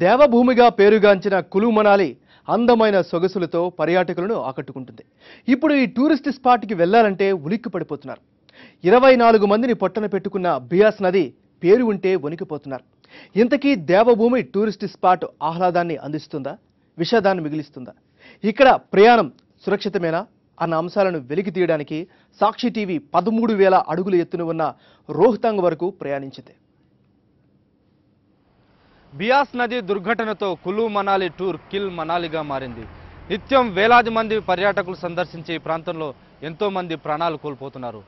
దేవభూమిగా పేరుగాంచిన కులు మనాలి అందమైన సొగసులతో పర్యాటకులను ఆకట్టుకుంటుంది. ఇప్పుడు ఈ టూరిస్ట్ స్పాట్కి వెళ్లాలంటే ఉలిక్కి పడిపోతున్నారు. 24 మందిని పొట్టన పెట్టుకున్న బియాస్ నది పేరు ఉంటే వణికిపోతున్నారు. ఇంతకీ దేవభూమి టూరిస్ట్ స్పాట్ ఆహ్లాదాన్ని అందిస్తుందా, విషాదాన్ని మిగిలిస్తుందా? ఇక్కడ ప్రయాణం సురక్షితమేనా అన్న అంశాలను వెలికి తీయడానికి సాక్షి టీవీ 13,000 అడుగుల ఎత్తున ఉన్న రోహ్తాంగ్ వరకు ప్రయాణించింది. బియాస్ నది దుర్ఘటనతో కులు మనాలి టూర్ కిల్ మనాలిగా మారింది. నిత్యం వేలాది మంది పర్యాటకులు సందర్శించే ఈ ప్రాంతంలో ఎంతో మంది ప్రాణాలు కోల్పోతున్నారు.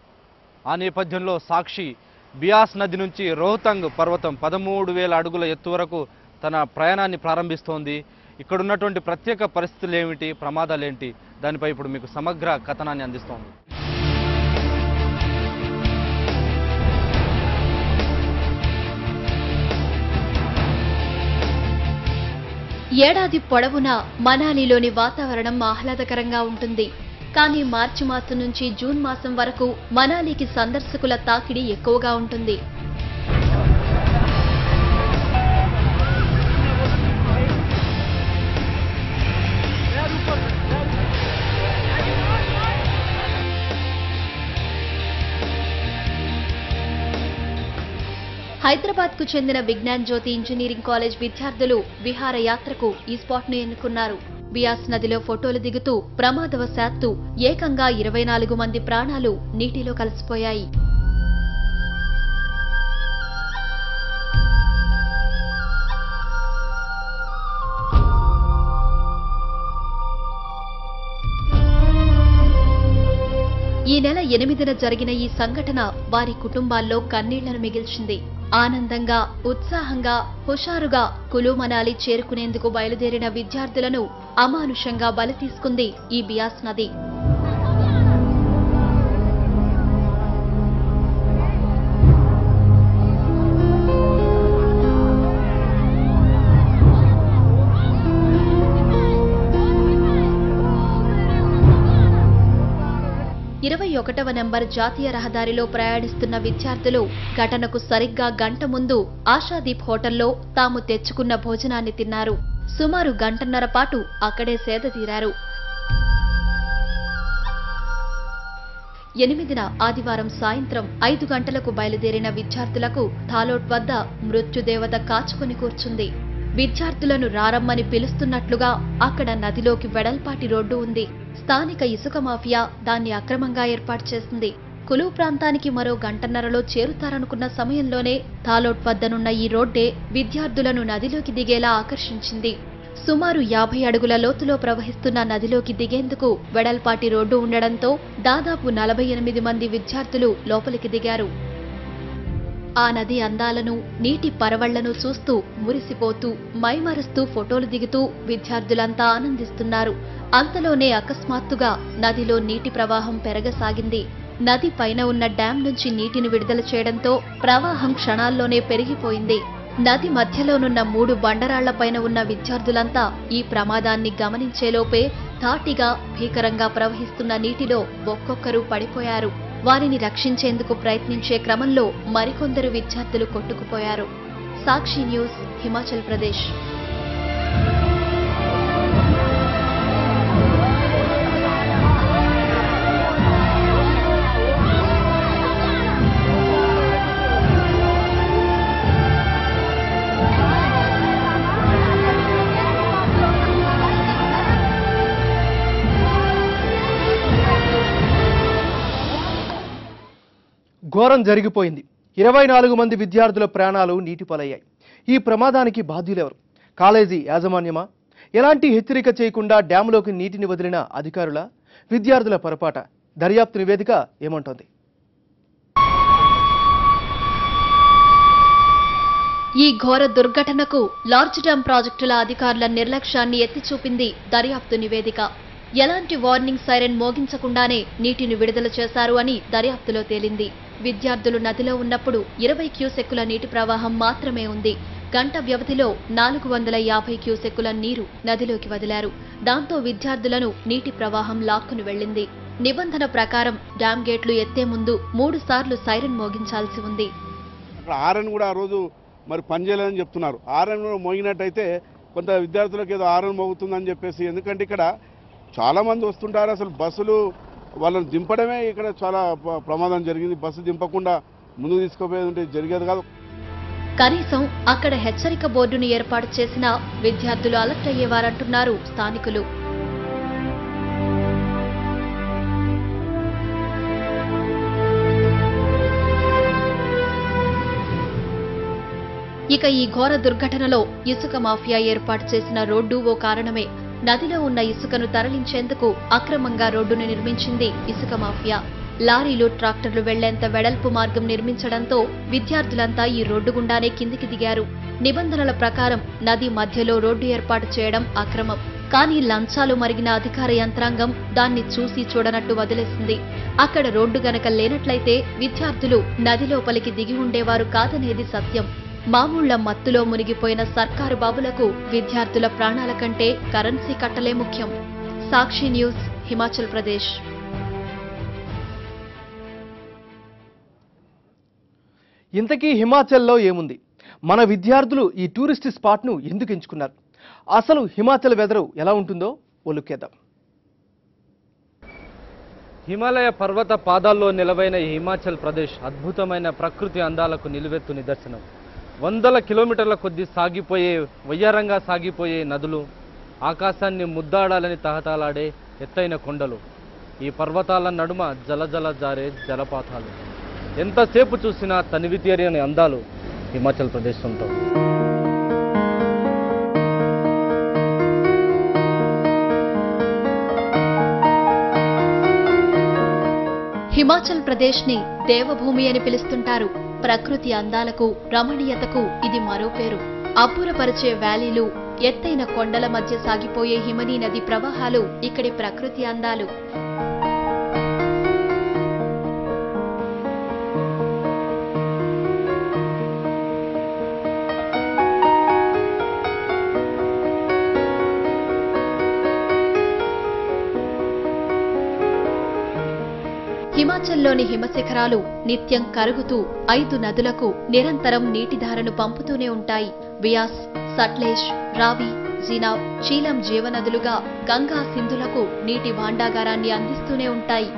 ఆ నేపథ్యంలో సాక్షి బియాస్ నది నుంచి రోహ్తాంగ్ పర్వతం 13,000 అడుగుల ఎత్తు వరకు తన ప్రయాణాన్ని ప్రారంభిస్తోంది. ఇక్కడ ఉన్నటువంటి ప్రత్యేక పరిస్థితులు ఏమిటి, ప్రమాదాలు ఏంటి, దానిపై ఇప్పుడు మీకు సమగ్ర కథనాన్ని అందిస్తోంది. ఏడాది పొడవునా మనాలిలోని వాతావరణం ఆహ్లాదకరంగా ఉంటుంది. కానీ మార్చి మాసం నుంచి జూన్ మాసం వరకు మనాలికి సందర్శకుల తాకిడి ఎక్కువగా ఉంటుంది. హైదరాబాద్ కు చెందిన విజ్ఞాన్ జ్యోతి ఇంజనీరింగ్ కాలేజ్ విద్యార్థులు విహారయాత్రకు ఈ స్పాట్ ను ఎన్నుకున్నారు. బియాస్ నదిలో ఫోటోలు దిగుతూ ప్రమాదవశాత్తు ఏకంగా 24 మంది ప్రాణాలు నీటిలో కలిసిపోయాయి. ఈ నెల 8న జరిగిన ఈ సంఘటన వారి కుటుంబాల్లో కన్నీళ్లను మిగిల్చింది. ఆనందంగా, ఉత్సాహంగా, హుషారుగా కులు మనాలి చేరుకునేందుకు బయలుదేరిన విద్యార్థులను అమానుషంగా బలి తీసుకుంది ఈ బియాస్ నది. నెంబర్ జాతీయ రహదారిలో ప్రయాణిస్తున్న విద్యార్థులు ఘటనకు సరిగ్గా గంట ముందు ఆశాదీప్ హోటల్లో తాము తెచ్చుకున్న భోజనాన్ని తిన్నారు. సుమారు గంటన్నర పాటు అక్కడే సేద తీరారు. 8న ఆదివారం సాయంత్రం 5 గంటలకు బయలుదేరిన విద్యార్థులకు థాలోట్ వద్ద మృత్యుదేవత కాచుకొని కూర్చుంది. విద్యార్థులను రారమ్మని పిలుస్తున్నట్లుగా అక్కడ నదిలోకి వెడల్పాటి రోడ్డు ఉంది. స్థానిక ఇసుక మాఫియా దాన్ని అక్రమంగా ఏర్పాటు చేసింది. కులు ప్రాంతానికి మరో గంటన్నరలో చేరుతారనుకున్న సమయంలోనే థాలోట్ వద్దనున్న ఈ రోడ్డే విద్యార్థులను నదిలోకి దిగేలా ఆకర్షించింది. సుమారు 50 అడుగుల లోతులో ప్రవహిస్తున్న నదిలోకి దిగేందుకు వెడల్పాటి రోడ్డు ఉండడంతో దాదాపు 48 మంది విద్యార్థులు లోపలికి దిగారు. ఆ నది అందాలను, నీటి పరవళ్లను చూస్తూ మురిసిపోతూ మైమరుస్తూ ఫోటోలు దిగుతూ విద్యార్థులంతా ఆనందిస్తున్నారు. అంతలోనే అకస్మాత్తుగా నదిలో నీటి ప్రవాహం పెరగసాగింది. నది పైన ఉన్న డ్యాం నుంచి నీటిని విడుదల చేయడంతో ప్రవాహం క్షణాల్లోనే పెరిగిపోయింది. నది మధ్యలోనున్న 3 బండరాళ్లపైన ఉన్న విద్యార్థులంతా ఈ ప్రమాదాన్ని గమనించేలోపే ధాటిగా, భీకరంగా ప్రవహిస్తున్న నీటిలో ఒక్కొక్కరు పడిపోయారు. వారిని రక్షించేందుకు ప్రయత్నించే క్రమంలో మరికొందరు విద్యార్థులు కొట్టుకుపోయారు. సాక్షి న్యూస్, హిమాచల్ ప్రదేశ్. ఘోరం జరిగిపోయింది. 24 మంది విద్యార్థుల ప్రాణాలు నీటిపాలయ్యాయి. ఈ ప్రమాదానికి బాధ్యులెవరు? కాలేజీ యాజమాన్యమా? ఎలాంటి హెచ్చరిక చేయకుండా డ్యాంలోకి నీటిని వదిలిన అధికారుల? విద్యార్థుల పొరపాట? దర్యాప్తు నివేదిక ఏమంటోంది? ఈ ఘోర దుర్ఘటనకు లార్జ్ డ్యాం ప్రాజెక్టుల అధికారుల నిర్లక్ష్యాన్ని ఎత్తిచూపింది దర్యాప్తు నివేదిక. ఎలాంటి వార్నింగ్ సైరన్ మోగించకుండానే నీటిని విడుదల చేశారు అని దర్యాప్తులో తేలింది. విద్యార్థులు నదిలో ఉన్నప్పుడు 20 క్యూసెక్కుల నీటి ప్రవాహం మాత్రమే ఉంది. గంట వ్యవధిలో 450 క్యూసెక్కుల నీరు నదిలోకి వదిలారు. దాంతో విద్యార్థులను నీటి ప్రవాహం లాక్కుని వెళ్లింది. నిబంధన ప్రకారం డ్యాం గేట్లు ఎత్తే ముందు 3 సార్లు సైరన్ మోగించాల్సి ఉంది. హారన్ కూడా ఆ రోజు మరి పనిచేయలేదని చెప్తున్నారు. హారన్ మోగినట్టయితే కొంత విద్యార్థులకు ఏదో హారన్ మోగుతుందని చెప్పేసి, ఎందుకంటే ఇక్కడ చాలామంది వస్తుంటారు. అసలు బస్సులు వాళ్ళని దింపడమే ఇక్కడ చాలా ప్రమాదం జరిగింది. బస్సు దింపకుండా ముందుకు తీసుకుపోయేది జరిగేది కాదు. కనీసం అక్కడ హెచ్చరిక బోర్డును ఏర్పాటు చేసిన విద్యార్థులు అలర్ట్ అయ్యేవారంటున్నారు స్థానికులు. ఇక ఈ ఘోర దుర్ఘటనలో ఇసుక మాఫియా ఏర్పాటు చేసిన రోడ్డు ఓ కారణమే. నదిలో ఉన్న ఇసుకను తరలించేందుకు అక్రమంగా రోడ్డును నిర్మించింది ఇసుక మాఫియా. లారీలు, ట్రాక్టర్లు వెళ్లేంత వెడల్పు మార్గం నిర్మించడంతో విద్యార్థులంతా ఈ రోడ్డు గుండానే కిందికి దిగారు. నిబంధనల ప్రకారం నది మధ్యలో రోడ్డు ఏర్పాటు చేయడం అక్రమం. కానీ లంచాలు మరిగిన అధికార యంత్రాంగం దాన్ని చూసి చూడనట్టు వదిలేసింది. అక్కడ రోడ్డు గనక లేనట్లయితే విద్యార్థులు నది లోపలికి దిగి ఉండేవారు కాదనేది సత్యం. మామూళ్ల మత్తులో మునిగిపోయిన సర్కారు బాబులకు విద్యార్థుల ప్రాణాల కంటే కరెన్సీ కట్టలే ముఖ్యం. సాక్షి న్యూస్, హిమాచల్ ప్రదేశ్. ఇంతకీ హిమాచల్లో ఏముంది? మన విద్యార్థులు ఈ టూరిస్ట్ స్పాట్ను ఎందుకు ఎంచుకున్నారు? అసలు హిమాచల్ వెదరు ఎలా ఉంటుందో ఒలుక్కేద్దాం. హిమాలయ పర్వత పాదాల్లో నిలవైన ఈ హిమాచల్ ప్రదేశ్ అద్భుతమైన ప్రకృతి అందాలకు నిలువెత్తు నిదర్శనం. వందల కిలోమీటర్ల కొద్దీ వయ్యారంగా సాగిపోయే నదులు, ఆకాశాన్ని ముద్దాడాలని తహతలాడే ఎత్తైన కొండలు, ఈ పర్వతాల నడుమ జలజల జారే జలపాతాలు. ఎంతసేపు చూసినా తనివి తీరని అందాలు హిమాచల్ ప్రదేశ్ సొంతం. హిమాచల్ ప్రదేశ్ ని దేవభూమి అని పిలుస్తుంటారు. ప్రకృతి అందాలకు, రమణీయతకు ఇది మరో పేరు. అబ్బురపరిచే వ్యాలీలు, ఎత్తైన కొండల మధ్య సాగిపోయే హిమనీ నది ప్రవాహాలు ఇక్కడి ప్రకృతి అందాలు. హిమాచల్లోని హిమశిఖరాలు నిత్యం కరుగుతూ 5 నదులకు నిరంతరం నీటిధారను పంపుతూనే ఉంటాయి. బియాస్, సట్లెజ్, రావి, జీనాబ్, చీలం జీవనదులుగా గంగా, సింధులకు నీటి భాండాగారాన్ని అందిస్తూనే ఉంటాయి.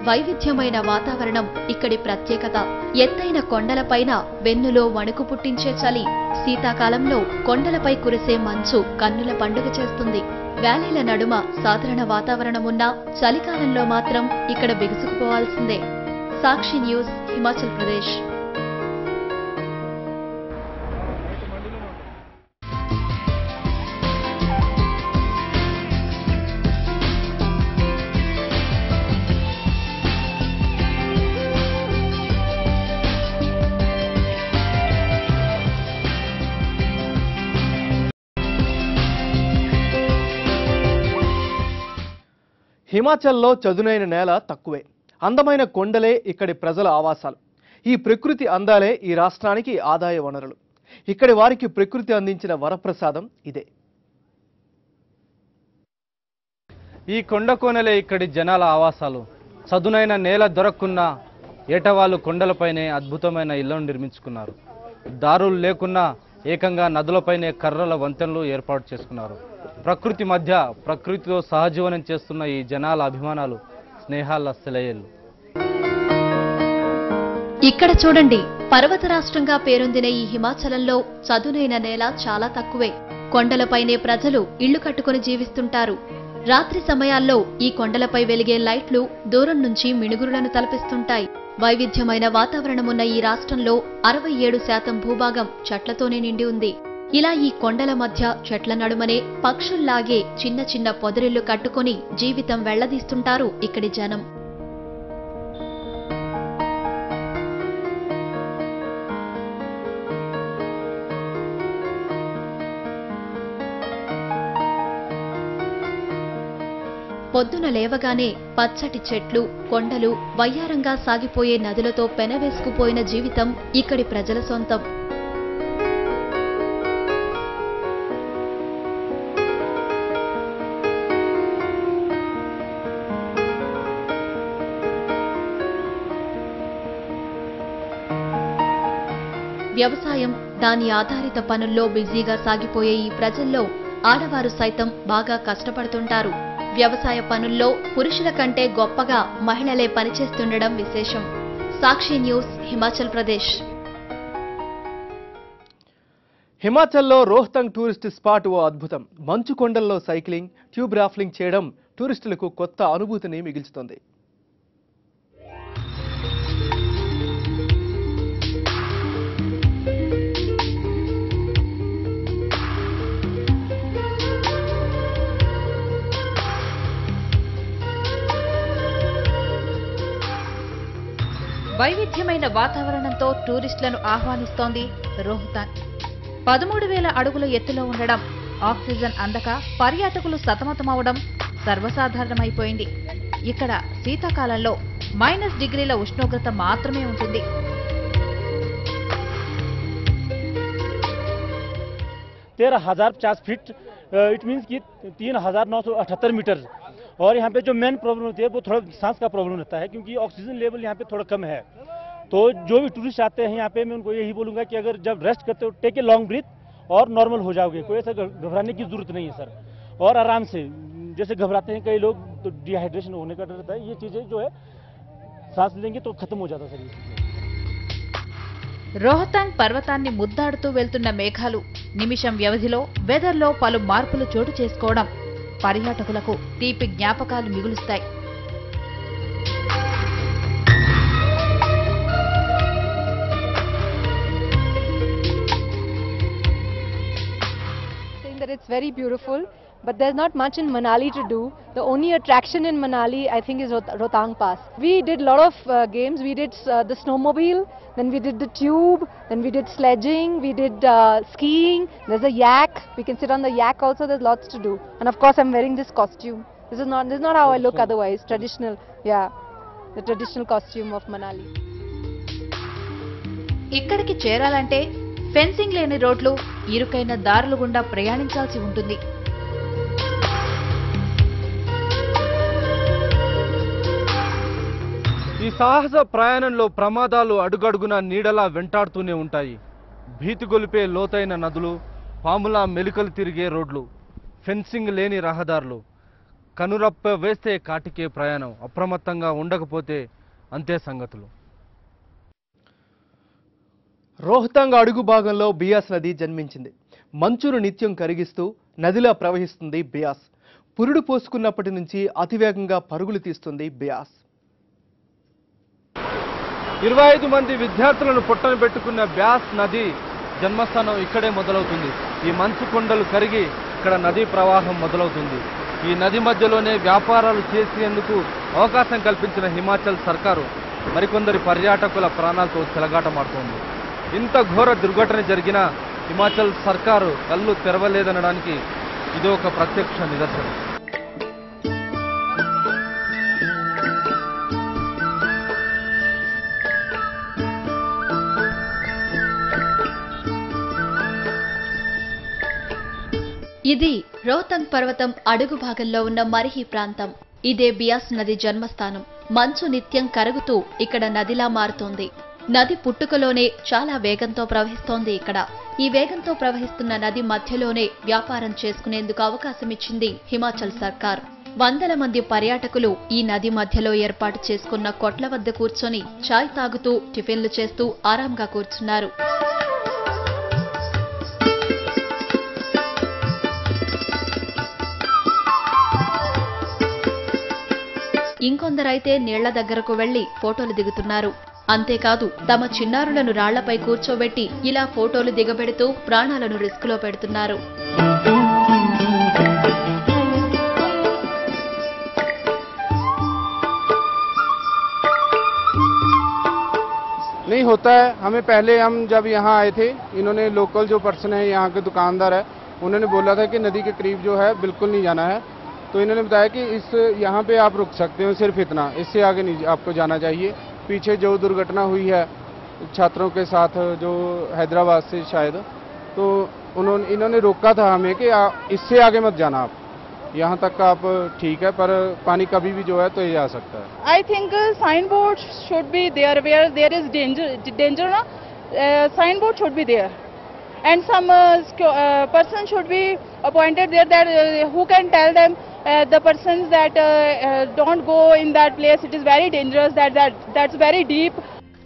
వైవిధ్యమైన వాతావరణం ఇక్కడి ప్రత్యేకత. ఎత్తైన కొండలపైన వెన్నులో వణుకు పుట్టించే చలి, శీతాకాలంలో కొండలపై కురిసే మంచు కన్నుల పండుగ చేస్తుంది. వ్యాలీల నడుమ సాధారణ వాతావరణమున్నా చలికాలంలో మాత్రం ఇక్కడ బిగుసుకుపోవాల్సిందే. సాక్షి న్యూస్, హిమాచల్ ప్రదేశ్. హిమాచల్లో చదునైన నేల తక్కువే, అందమైన కొండలే ఇక్కడి ప్రజల ఆవాసాలు. ఈ ప్రకృతి అందాలే ఈ రాష్ట్రానికి ఆదాయ వనరులు. ఇక్కడి వారికి ప్రకృతి అందించిన వరప్రసాదం ఇదే. ఈ కొండ కోనలే ఇక్కడి జనాల ఆవాసాలు. చదునైన నేల దొరక్కున్నా ఏటవాళ్ళు కొండలపైనే అద్భుతమైన ఇళ్లను నిర్మించుకున్నారు. దారులు లేకున్నా ఏకంగా నదులపైనే కర్రల వంతెనలు ఏర్పాటు చేసుకున్నారు. ప్రకృతి మధ్య ప్రకృతితో సహజీవనం చేస్తున్న ఈ జనాల అభిమానాలు స్నేహాల సెలయేళ్లు. ఇక్కడ చూడండి, పర్వత రాష్ట్రంగా పేరొందిన ఈ హిమాచలంలో చదునైన నేల చాలా తక్కువే. కొండలపైనే ప్రజలు ఇళ్లు కట్టుకుని జీవిస్తుంటారు. రాత్రి సమయాల్లో ఈ కొండలపై వెలిగే లైట్లు దూరం నుంచి మిణుగురులను తలపిస్తుంటాయి. వైవిధ్యమైన వాతావరణమున్న ఈ రాష్ట్రంలో 67% భూభాగం చెట్లతోనే నిండి ఉంది. ఇలా ఈ కొండల మధ్య చెట్ల నడుమనే పక్షుల్లాగే చిన్న చిన్న పొదరిళ్లు కట్టుకుని జీవితం వెళ్లదీస్తుంటారు ఇక్కడి జనం. పొద్దున లేవగానే పచ్చటి చెట్లు, కొండలు, వయ్యారంగా సాగిపోయే నదులతో పెనవేసుకుపోయిన జీవితం ఇక్కడి ప్రజల సొంతం. వ్యవసాయం, దాని ఆధారిత పనుల్లో బిజీగా సాగిపోయే ఈ ప్రజల్లో ఆడవారు సైతం బాగా కష్టపడుతుంటారు. వ్యవసాయ పనుల్లో పురుషుల కంటే గొప్పగా మహిళలే పనిచేస్తుండడం విశేషం. సాక్షి న్యూస్, హిమాచల్ ప్రదేశ్. హిమాచల్లో రోహ్తంగ్ టూరిస్ట్ స్పాట్ ఓ అద్భుతం. మంచు కొండల్లో సైక్లింగ్, ట్యూబ్ రాఫ్టింగ్ చేయడం టూరిస్టులకు కొత్త అనుభూతిని మిగిల్చుతోంది. వైవిధ్యమైన వాతావరణంతో టూరిస్టులను ఆహ్వానిస్తోంది రోహ్తాంగ్. 13,000 అడుగుల ఎత్తులో ఉండడం, ఆక్సిజన్ అందక పర్యాటకులు సతమతమవడం సర్వసాధారణమైపోయింది. ఇక్కడ శీతాకాలంలో -డిగ్రీల ఉష్ణోగ్రత మాత్రమే ఉంటుంది. फीट इट मीन्स कि 3,978 मीटर। और यहाँ पे जो मेन प्रॉब्लम होती है वो थोड़ा सांस का प्रॉब्लम रहता है, क्योंकि ऑक्सीजन लेवल यहाँ पे थोड़ा कम है। तो जो भी टूरिस्ट आते हैं यहाँ पे, मैं उनको यही बोलूँगा कि अगर जब रेस्ट करते हो टेक ए लॉन्ग ब्रीथ और नॉर्मल हो जाओगे। कोई ऐसा घबराने की जरूरत नहीं है सर। और आराम से, जैसे घबराते हैं कई लोग तो डिहाइड्रेशन होने का डर रहता है, ये चीज़ें जो है सांस लेंगे तो खत्म हो जाता है सर। రోహతాంగ్ పర్వతాన్ని ముద్దాడుతూ వెళ్తున్న మేఘాలు నిమిషం వ్యవధిలో వెదర్లో పలు మార్పులు చోటు చేసుకోవడం పర్యాటకులకు తీపి జ్ఞాపకాలు మిగులుస్తాయి. It's very beautiful, but there's not much in Manali to do. The only attraction in Manali, I think, is Rohtang Pass. We did a lot of games. We did the snowmobile, then we did the tube, then we did sledging, we did skiing. There's a yak. We can sit on the yak also. There's lots to do. And of course, I'm wearing this costume. This is not how I look otherwise. Traditional, yeah, the traditional costume of Manali. ఇక్కడికి చేరాలంటే fencing లేని రోడ్లు, ఇరుకైన దారుల గుండా ప్రయాణించాల్సి ఉంటుంది. ఈ సాహస ప్రయాణంలో ప్రమాదాలు అడుగడుగునా నీడలా వెంటాడుతూనే ఉంటాయి. భీతి గొలిపే లోతైన నదులు, పాములా మెలికలు తిరిగే రోడ్లు, ఫెన్సింగ్ లేని రహదారులు, కనురప్ప వేస్తే కాటికే ప్రయాణం. అప్రమత్తంగా ఉండకపోతే అంతే సంగతులు. రోహ్తాంగ్ అడుగు భాగంలో బియాస్ నది జన్మించింది. మంచును నిత్యం కరిగిస్తూ నదిలా ప్రవహిస్తుంది బియాస్. పురుడు పోసుకున్నప్పటి నుంచి అతివేగంగా పరుగులు తీస్తుంది బియాస్. 25 మంది విద్యార్థులను పొట్టన పెట్టుకున్న బ్యాస్ నది జన్మస్థానం ఇక్కడే మొదలవుతుంది. ఈ మంచు కొండలు కరిగి ఇక్కడ నదీ ప్రవాహం మొదలవుతుంది. ఈ నది మధ్యలోనే వ్యాపారాలు చేసేందుకు అవకాశం కల్పించిన హిమాచల్ సర్కారు మరికొందరి పర్యాటకుల ప్రాణాలతో చెలగాటమాడుతోంది. ఇంత ఘోర దుర్ఘటన జరిగినా హిమాచల్ సర్కారు కళ్ళు తెరవలేదనడానికి ఇది ఒక ప్రత్యక్ష నిదర్శనం. ఇది రోహ్తంగ్ పర్వతం అడుగు భాగంలో ఉన్న మరిహి ప్రాంతం. ఇదే బియాస్ నది జన్మస్థానం. మంచు నిత్యం కరుగుతూ ఇక్కడ నదిలా మారుతోంది. నది పుట్టుకలోనే చాలా వేగంతో ప్రవహిస్తోంది ఇక్కడ. ఈ వేగంతో ప్రవహిస్తున్న నది మధ్యలోనే వ్యాపారం చేసుకునేందుకు అవకాశమిచ్చింది హిమాచల్ సర్కార్. వందల మంది పర్యాటకులు ఈ నది మధ్యలో ఏర్పాటు చేసుకున్న కొట్ల వద్ద కూర్చొని చాయ్ తాగుతూ టిఫిన్లు చేస్తూ ఆరాంగా కూర్చున్నారు. ఇంకొందరైతే నీళ్ల దగ్గరకు వెళ్లి ఫోటోలు దిగుతున్నారు. అంతేకాదు తమ చిన్నారులను రాళ్లపై కూర్చోబెట్టి ఇలా ఫోటోలు దిగబెడుతూ ప్రాణాలను రిస్కులో పెడుతున్నారు. नहीं होता है हमें। पहले हम जब यहाँ आए थे, इन्होंने लोकल जो पर्सन है यहाँ के दुकानदार है, उन्होंने बोला था कि नदी के करीब जो है बिल्कुल नहीं जाना है। तो इन्होंने बताया कि इस यहाँ पे आप रुक सकते हो, सिर्फ इतना, इससे आगे नहीं आपको जाना चाहिए। पीछे जो दुर्घटना हुई है छात्रों के साथ जो हैदराबाद से शायद, तो इन्होंने रोका था हमें कि इससे आगे मत जाना, आप यहाँ तक का आप ठीक है, पर पानी कभी भी जो है तो ये आ सकता है। I think signboard should be there where there is danger na, signboard should be there, and some person should be appointed there that who can tell them the persons that don't go in that place, it is very dangerous, that's very deep.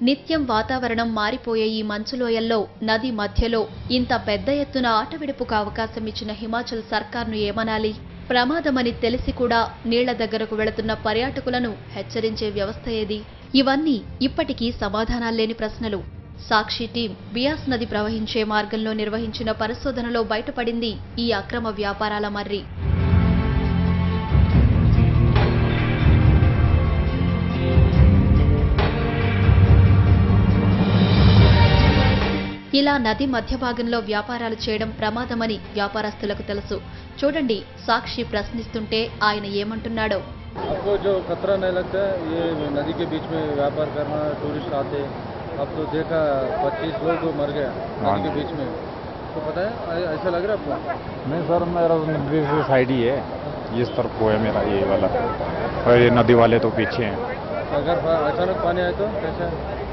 నిత్యం వాతావరణం మారిపోయే ఈ మంచులోయల్లో నది మధ్యలో ఇంత పెద్ద ఎత్తున ఆటవిడుపుకు అవకాశం ఇచ్చిన హిమాచల్ సర్కార్ను ఏమనాలి? ప్రమాదమని తెలిసి కూడా నీళ్ల దగ్గరకు వెళుతున్న పర్యాటకులను హెచ్చరించే వ్యవస్థ ఏది? ఇవన్నీ ఇప్పటికీ సమాధానాల్లేని ప్రశ్నలు. సాక్షి టీం బియాస్ నది ప్రవహించే మార్గంలో నిర్వహించిన పరిశోధనలో బయటపడింది ఈ అక్రమ వ్యాపారాల మర్రి. ఇలా నది మధ్య భాగంలో వ్యాపారాలు చేయడం ప్రమాదమని వ్యాపారస్తులకు తెలుసు. చూడండి సాక్షి ప్రశ్నిస్తుంటే ఆయన ఏమంటున్నాడో. आपको जो खतरा नहीं लगता है ये नदी के बीच में व्यापार करना, टूरिस्ट आते, अब तो देखा 25 लोग मर गए नदी के बीच में, तो पता है ऐसा लग रहा है आपको? नहीं सर, मेरा नदी से साइड ही है, इस तरफ को है मेरा ये वाला, और ये नदी वाले तो पीछे हैं। अगर अचानक पानी आए तो कैसा?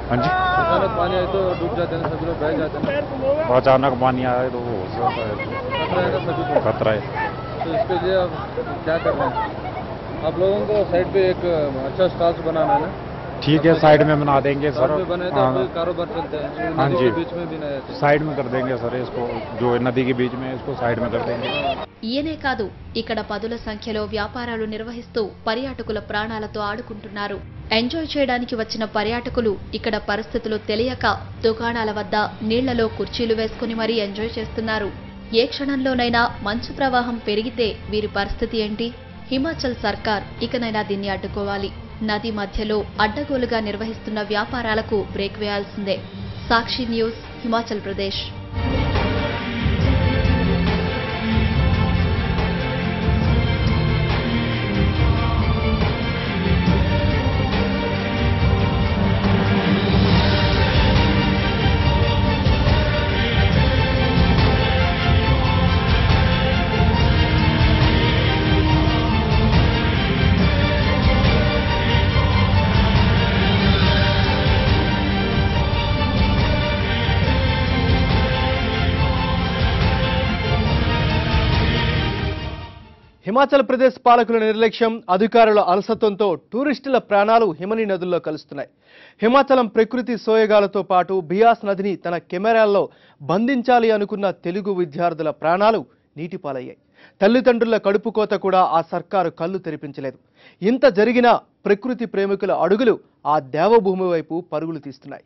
हाँ जी, अचानक पानी आए तो डूब जाते हैं, सभी लोग बह जाते हैं। अचानक पानी आए तो हो सकता है, खतरा है ना सभी को, खतरा है। तो इसके लिए अब क्या कर रहे हैं आप लोगों को? साइड पे एक अच्छा स्टॉल्स बनाना है ना? ठीक है, साइड में बना देंगे सर, बने तो कारोबार चलते हैं। हाँ जी, बीच में भी नहीं, साइड में कर देंगे सर, इसको जो नदी के बीच में इसको साइड में कर देंगे। ఈయనే కాదు, ఇక్కడ పదుల సంఖ్యలో వ్యాపారాలు నిర్వహిస్తూ పర్యాటకుల ప్రాణాలతో ఆడుకుంటున్నారు. ఎంజాయ్ చేయడానికి వచ్చిన పర్యాటకులు ఇక్కడ పరిస్థితులు తెలియక దుకాణాల వద్ద నీళ్లలో కుర్చీలు వేసుకుని మరీ ఎంజాయ్ చేస్తున్నారు. ఏ క్షణంలోనైనా మంచు ప్రవాహం పెరిగితే వీరి పరిస్థితి ఏంటి? హిమాచల్ సర్కార్ ఇకనైనా దీన్ని అడ్డుకోవాలి. నది మధ్యలో అడ్డగోలుగా నిర్వహిస్తున్న వ్యాపారాలకు బ్రేక్ వేయాల్సిందే. సాక్షి న్యూస్, హిమాచల్ ప్రదేశ్. హిమాచల్ ప్రదేశ్ పాలకుల నిర్లక్ష్యం, అధికారుల అలసత్వంతో టూరిస్టుల ప్రాణాలు హిమనీ నదుల్లో కలుస్తున్నాయి. హిమాచలం ప్రకృతి సోయగాలతో పాటు బియాస్ నదిని తన కెమెరాల్లో బంధించాలి అనుకున్న తెలుగు విద్యార్థుల ప్రాణాలు నీటిపాలయ్యాయి. తల్లిదండ్రుల కడుపు కోత కూడా ఆ సర్కారు కళ్ళు తెరిపించలేదు. ఇంత జరిగినా ప్రకృతి ప్రేమికుల అడుగులు ఆ దేవభూమి వైపు పరుగులు తీస్తున్నాయి.